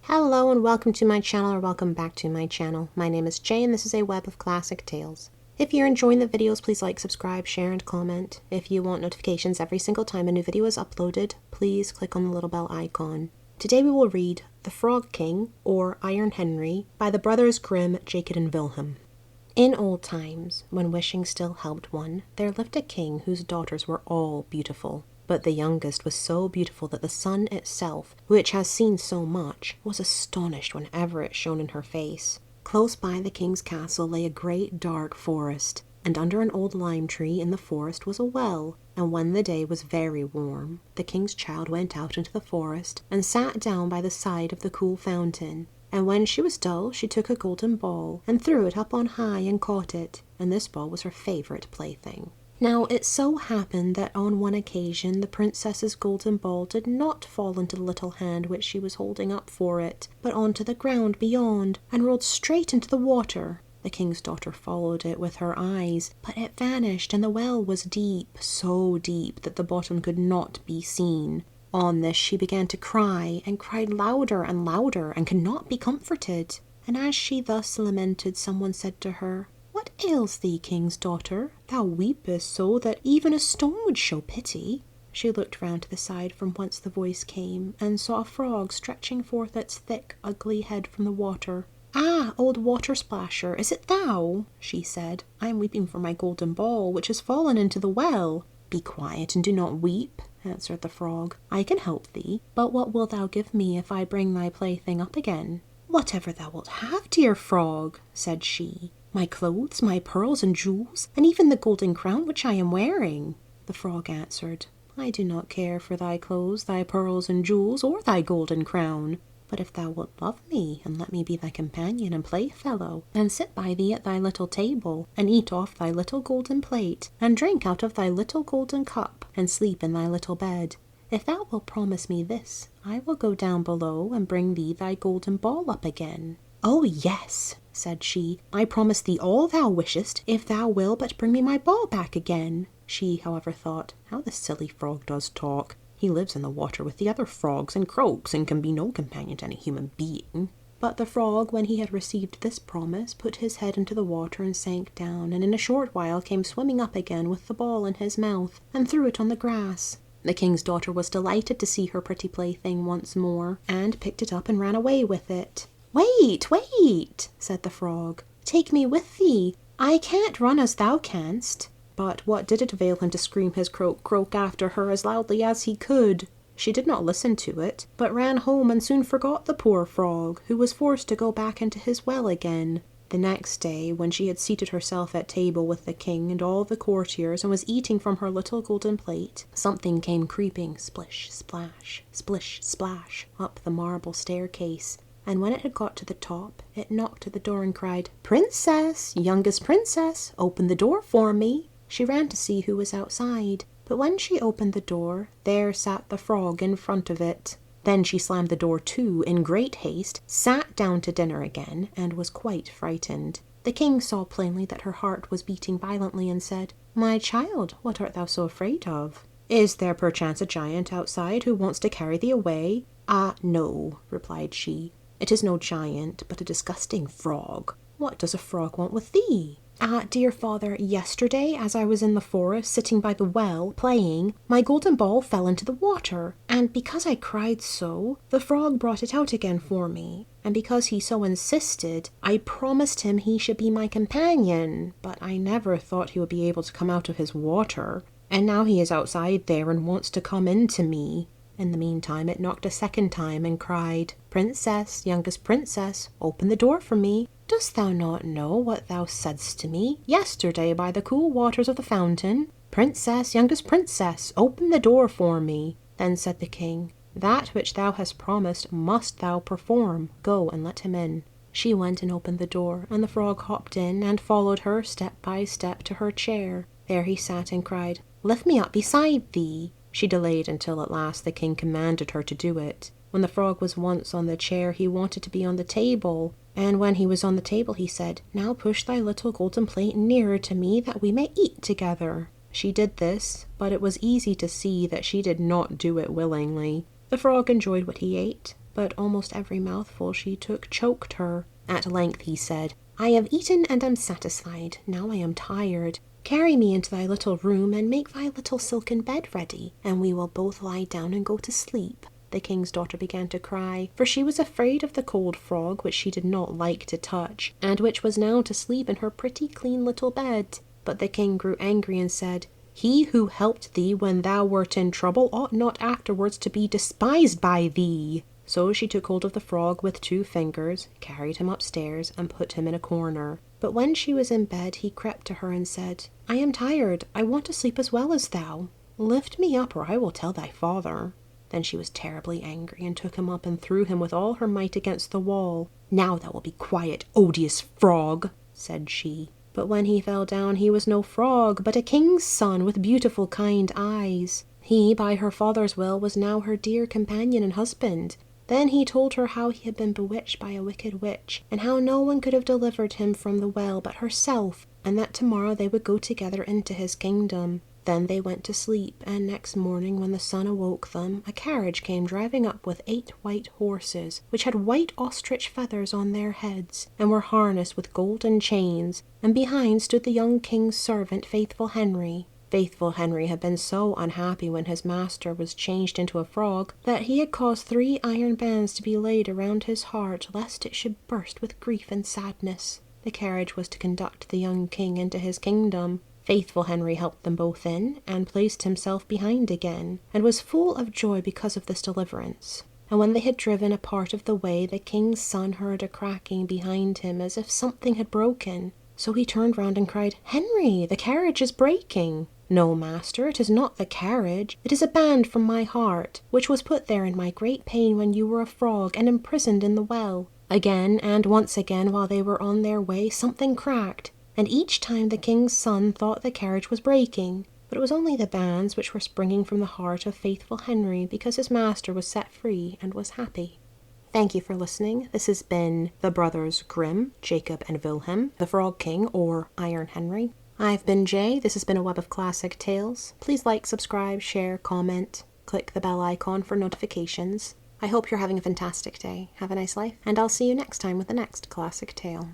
Hello and welcome to my channel, or welcome back to my channel. My name is Jay and this is a web of classic tales. If you're enjoying the videos, please like, subscribe, share, and comment. If you want notifications every single time a new video is uploaded, please click on the little bell icon. Today we will read The Frog King, or Iron Henry, by the brothers Grimm, Jacob and Wilhelm. In old times, when wishing still helped one, there lived a king whose daughters were all beautiful. But the youngest was so beautiful that the sun itself, which has seen so much, was astonished whenever it shone in her face. Close by the king's castle lay a great dark forest, and under an old lime tree in the forest was a well. And when the day was very warm, the king's child went out into the forest and sat down by the side of the cool fountain. And when she was dull, she took a golden ball and threw it up on high and caught it, and this ball was her favourite plaything. Now it so happened that on one occasion the princess's golden ball did not fall into the little hand which she was holding up for it, but onto the ground beyond, and rolled straight into the water. The king's daughter followed it with her eyes, but it vanished, and the well was deep, so deep that the bottom could not be seen. On this she began to cry, and cried louder and louder, and could not be comforted. And as she thus lamented, someone said to her, "What ails thee, king's daughter? Thou weepest so that even a stone would show pity." She looked round to the side from whence the voice came, and saw a frog stretching forth its thick, ugly head from the water. "Ah, old water splasher, is it thou?" she said. "I am weeping for my golden ball, which has fallen into the well." "Be quiet and do not weep," answered the frog. "I can help thee, but what wilt thou give me if I bring thy plaything up again?" "Whatever thou wilt have, dear frog," said she. "My clothes, my pearls and jewels, and even the golden crown which I am wearing." The frog answered, "I do not care for thy clothes, thy pearls and jewels, or thy golden crown. But if thou wilt love me, and let me be thy companion and playfellow, and sit by thee at thy little table, and eat off thy little golden plate, and drink out of thy little golden cup, and sleep in thy little bed, if thou wilt promise me this, I will go down below and bring thee thy golden ball up again." "Oh yes," said she, "I promise thee all thou wishest, if thou will but bring me my ball back again." She, however, thought, "How the silly frog does talk. He lives in the water with the other frogs and croaks, and can be no companion to any human being." But the frog, when he had received this promise, put his head into the water and sank down, and in a short while came swimming up again with the ball in his mouth, and threw it on the grass. The king's daughter was delighted to see her pretty plaything once more, and picked it up and ran away with it. "Wait, wait," said the frog. "Take me with thee. I can't run as thou canst." But what did it avail him to scream his croak after her as loudly as he could? She did not listen to it, but ran home and soon forgot the poor frog, who was forced to go back into his well again. The next day, when she had seated herself at table with the king and all the courtiers, and was eating from her little golden plate, something came creeping splish, splash, up the marble staircase. And when it had got to the top, it knocked at the door and cried, "Princess, youngest princess, open the door for me." She ran to see who was outside, but when she opened the door, there sat the frog in front of it. Then she slammed the door to in great haste, sat down to dinner again, and was quite frightened. The king saw plainly that her heart was beating violently, and said, "My child, what art thou so afraid of? Is there perchance a giant outside who wants to carry thee away?" "Ah, no," replied she. "It is no giant, but a disgusting frog. What does a frog want with thee?" "Ah, dear father, yesterday, as I was in the forest sitting by the well, playing, my golden ball fell into the water, and because I cried so, the frog brought it out again for me, and because he so insisted, I promised him he should be my companion, but I never thought he would be able to come out of his water, and now he is outside there and wants to come in to me." In the meantime it knocked a second time and cried, "Princess, youngest princess, open the door for me. Dost thou not know what thou saidst to me yesterday by the cool waters of the fountain? Princess, youngest princess, open the door for me." Then said the king, "That which thou hast promised must thou perform. Go and let him in." She went and opened the door, and the frog hopped in and followed her step by step to her chair. There he sat and cried, "Lift me up beside thee." She delayed until at last the king commanded her to do it. When the frog was once on the chair, he wanted to be on the table, and when he was on the table he said, "Now push thy little golden plate nearer to me that we may eat together." She did this, but it was easy to see that she did not do it willingly. The frog enjoyed what he ate, but almost every mouthful she took choked her. At length he said, "I have eaten and am satisfied. Now I am tired. Carry me into thy little room and make thy little silken bed ready, and we will both lie down and go to sleep." The king's daughter began to cry, for she was afraid of the cold frog, which she did not like to touch, and which was now to sleep in her pretty clean little bed. But the king grew angry and said, "He who helped thee when thou wert in trouble ought not afterwards to be despised by thee." So she took hold of the frog with 2 fingers, carried him upstairs, and put him in a corner. But when she was in bed, he crept to her and said, "I am tired. I want to sleep as well as thou. Lift me up, or I will tell thy father." Then she was terribly angry, and took him up and threw him with all her might against the wall. "Now thou wilt be quiet, odious frog," said she. But when he fell down, he was no frog, but a king's son with beautiful kind eyes. He, by her father's will, was now her dear companion and husband. Then he told her how he had been bewitched by a wicked witch, and how no one could have delivered him from the well but herself, and that tomorrow they would go together into his kingdom. Then they went to sleep, and next morning when the sun awoke them, a carriage came driving up with 8 white horses, which had white ostrich feathers on their heads, and were harnessed with golden chains, and behind stood the young king's servant, Faithful Henry. Faithful Henry had been so unhappy when his master was changed into a frog, that he had caused 3 iron bands to be laid around his heart, lest it should burst with grief and sadness. The carriage was to conduct the young king into his kingdom. Faithful Henry helped them both in, and placed himself behind again, and was full of joy because of this deliverance. And when they had driven a part of the way, the king's son heard a cracking behind him as if something had broken. So he turned round and cried, "Henry, the carriage is breaking." "No, master, it is not the carriage. It is a band from my heart, which was put there in my great pain when you were a frog and imprisoned in the well." Again, and once again, while they were on their way, something cracked, and each time the king's son thought the carriage was breaking. But it was only the bands which were springing from the heart of Faithful Henry, because his master was set free and was happy. Thank you for listening. This has been the brothers Grimm, Jacob and Wilhelm, the Frog King, or Iron Henry. I've been Jay. This has been a Web of Classic Tales. Please like, subscribe, share, comment, click the bell icon for notifications. I hope you're having a fantastic day. Have a nice life, and I'll see you next time with the next classic tale.